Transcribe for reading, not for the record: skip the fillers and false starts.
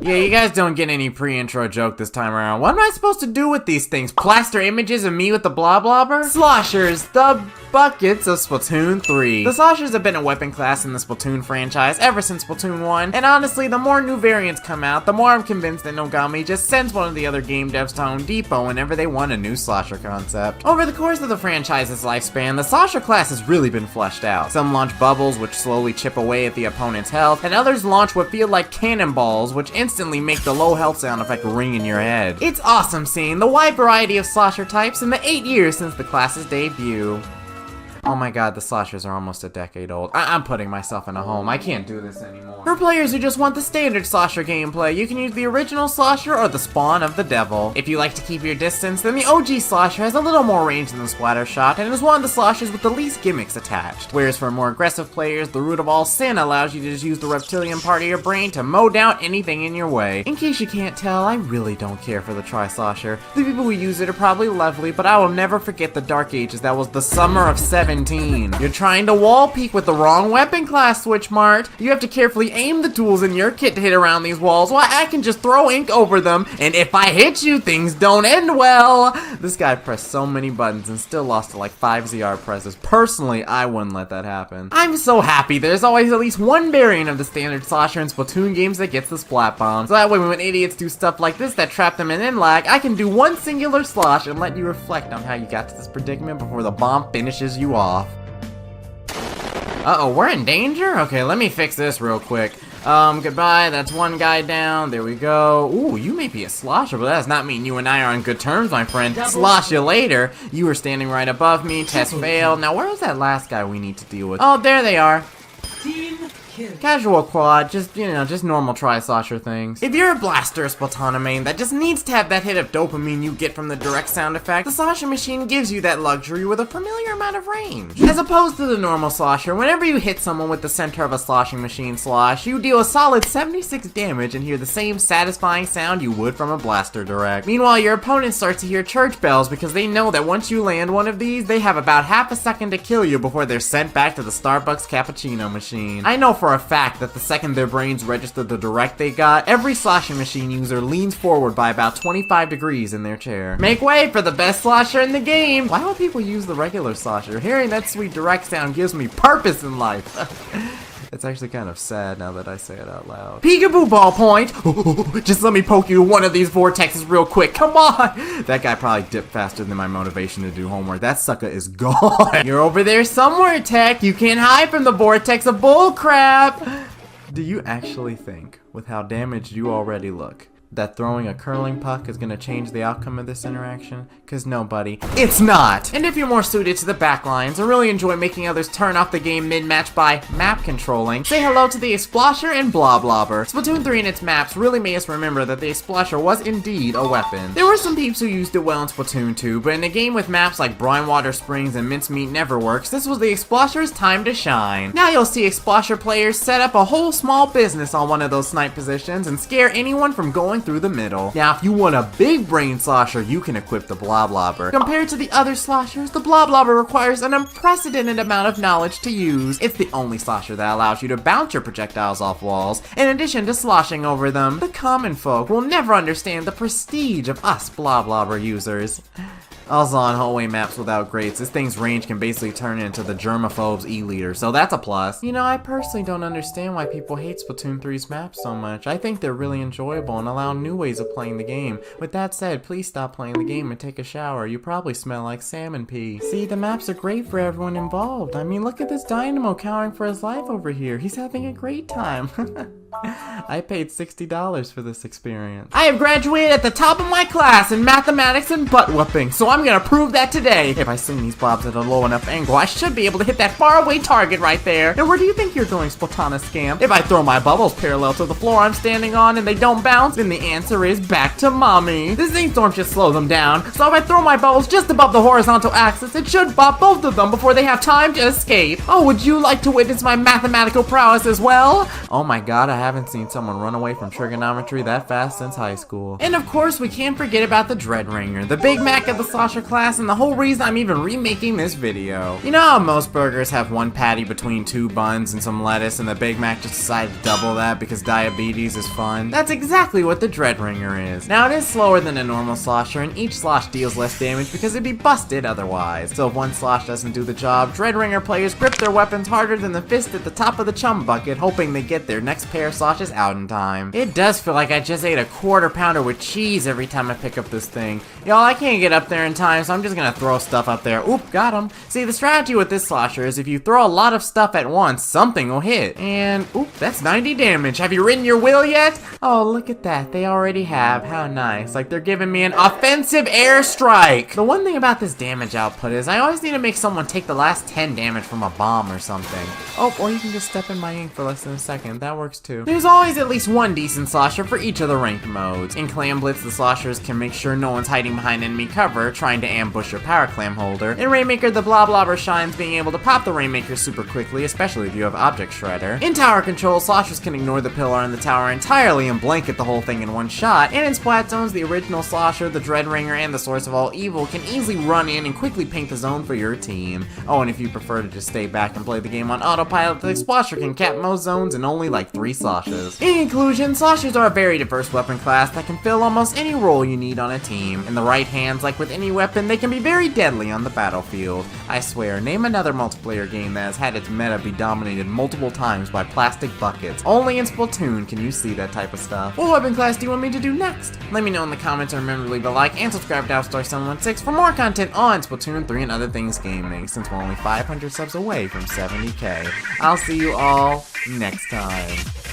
Yeah, you guys don't get any pre-intro joke this time around. What am I supposed to do with these things? Plaster images of me with the bloblobber? Sloshers, the buckets of Splatoon 3. The Sloshers have been a weapon class in the Splatoon franchise ever since Splatoon 1, and honestly, the more new variants come out, the more I'm convinced that Nogami just sends one of the other game devs to Home Depot whenever they want a new Slosher concept. Over the course of the franchise's lifespan, the Slosher class has really been fleshed out. Some launch bubbles, which slowly chip away at the opponent's health, and others launch what feel like cannonballs, which instantly make the low health sound effect ring in your head. It's awesome seeing the wide variety of Slosher types in the 8 years since the class's debut. Oh my god, the Sloshers are almost a decade old. I'm putting myself in a home. I can't do this anymore. For players who just want the standard Slosher gameplay, you can use the original Slosher or the Spawn of the Devil. If you like to keep your distance, then the OG Slosher has a little more range than the Splattershot, and is one of the Sloshers with the least gimmicks attached. Whereas for more aggressive players, the Root of All Sin allows you to just use the reptilian part of your brain to mow down anything in your way. In case you can't tell, I really don't care for the Tri-Slosher. The people who use it are probably lovely, but I will never forget the Dark Ages that was the summer of 17. You're trying to wall peek with the wrong weapon class, Switch Mart. You have to carefully aim the tools in your kit to hit around these walls while I can just throw ink over them, and if I hit you, things don't end well. This guy pressed so many buttons and still lost to like 5 ZR presses. Personally, I wouldn't let that happen. I'm so happy there's always at least one variant of the standard Slosher in Splatoon games that gets the Splat Bomb. So that way when idiots do stuff like this that trap them in end-lag, I can do one singular slosh and let you reflect on how you got to this predicament before the bomb finishes you off. Uh-oh, we're in danger? Okay, let me fix this real quick. Goodbye, that's one guy down, there we go. Ooh, you may be a Slosher, but that does not mean you and I are on good terms, my friend. Slosh you later. You were standing right above me, test failed. Now, where was that last guy we need to deal with? Oh, there they are. Team kill. Casual quad, just, you know, just normal Tri-Slosher things. If you're a Blaster Splatoon main that just needs to have that hit of dopamine you get from the direct sound effect, the Slosher machine gives you that luxury with a familiar amount of range. As opposed to the normal Slosher, whenever you hit someone with the center of a sloshing machine slosh, you deal a solid 76 damage and hear the same satisfying sound you would from a Blaster direct. Meanwhile, your opponent starts to hear church bells because they know that once you land one of these, they have about half a second to kill you before they're sent back to the Starbucks cappuccino machine. I know for a fact that the second their brains register the direct they got, every sloshing machine user leans forward by about 25 degrees in their chair. Make way for the best Slosher in the game! Why would people use the regular Slosher? Hearing that sweet direct sound gives me purpose in life. It's actually kind of sad now that I say it out loud. Peekaboo ballpoint! Just let me poke you with one of these vortexes real quick, come on! That guy probably dipped faster than my motivation to do homework. That sucker is gone! You're over there somewhere, Tech! You can't hide from the vortex of bullcrap! Do you actually think, with how damaged you already look, that throwing a curling puck is gonna change the outcome of this interaction? Cause no, buddy, it's not! And if you're more suited to the backlines or really enjoy making others turn off the game mid-match by map controlling, say hello to the Explosher and Bloblobber. Splatoon 3 and its maps really made us remember that the Explosher was indeed a weapon. There were some peeps who used it well in Splatoon 2, but in a game with maps like Brinewater Springs and Mincemeat Neverworks, this was the Explosher's time to shine. Now you'll see Explosher players set up a whole small business on one of those snipe positions and scare anyone from going through the middle. Now, if you want a big brain Slosher, you can equip the Bloblobber. Compared to the other Sloshers, the Bloblobber requires an unprecedented amount of knowledge to use. It's the only Slosher that allows you to bounce your projectiles off walls, in addition to sloshing over them. The common folk will never understand the prestige of us Bloblobber users. Also on hallway maps without grates, this thing's range can basically turn into the germaphobe's E-liter, so that's a plus. You know, I personally don't understand why people hate Splatoon 3's maps so much. I think they're really enjoyable and allow new ways of playing the game. With that said, please stop playing the game and take a shower. You probably smell like salmon pee. See, the maps are great for everyone involved. I mean, look at this Dynamo cowering for his life over here. He's having a great time. I paid $60 for this experience. I have graduated at the top of my class in mathematics and butt whooping, so I'm gonna prove that today. If I swing these blobs at a low enough angle, I should be able to hit that faraway target right there. Now where do you think you're going, Splatana Scamp? If I throw my bubbles parallel to the floor I'm standing on and they don't bounce, then the answer is back to mommy. This thing storm should slow them down, so if I throw my bubbles just above the horizontal axis, it should bop both of them before they have time to escape. Oh, would you like to witness my mathematical prowess as well? Oh my god, I haven't seen someone run away from trigonometry that fast since high school. And of course, we can't forget about the Dread Ringer, the Big Mac of the Slosher class and the whole reason I'm even remaking this video. You know how most burgers have one patty between 2 buns and some lettuce, and the Big Mac just decided to double that because diabetes is fun? That's exactly what the Dread Ringer is. Now, it is slower than a normal Slosher, and each slosh deals less damage because it'd be busted otherwise. So if one slosh doesn't do the job, Dread Ringer players grip their weapons harder than the fist at the top of the chum bucket, hoping they get their next pair of sloshes out in time. It does feel like I just ate a quarter pounder with cheese every time I pick up this thing. Y'all, I can't get up there in time, so I'm just gonna throw stuff up there. Oop, got him. See, the strategy with this Slosher is if you throw a lot of stuff at once, something will hit. And, oop, that's 90 damage. Have you ridden your wheel yet? Oh, look at that. They already have. How nice. Like they're giving me an offensive airstrike. The one thing about this damage output is I always need to make someone take the last 10 damage from a bomb or something. Oh, or you can just step in my ink for less than a second. That works too. There's always at least one decent Slosher for each of the ranked modes. In Clam Blitz, the Sloshers can make sure no one's hiding behind enemy cover, trying to ambush your power clam holder. In Rainmaker, the Blah Blobber shines being able to pop the Rainmaker super quickly, especially if you have Object Shredder. In Tower Control, Sloshers can ignore the pillar in the tower entirely and blanket the whole thing in one shot. And in Splat Zones, the original Slosher, the Dread Ringer, and the Source of All Evil can easily run in and quickly paint the zone for your team. Oh, and if you prefer to just stay back and play the game on autopilot, the Slosher can cap most zones in only like 3 sloshes. In conclusion, Sloshers are a very diverse weapon class that can fill almost any role you need on a team. In the right hands, like with any weapon, they can be very deadly on the battlefield. I swear, name another multiplayer game that has had its meta be dominated multiple times by plastic buckets. Only in Splatoon can you see that type of stuff. What weapon class do you want me to do next? Let me know in the comments, and remember to leave a like and subscribe to Outstar716 for more content on Splatoon 3 and other things gaming, since we're only 500 subs away from 70k. I'll see you all next time.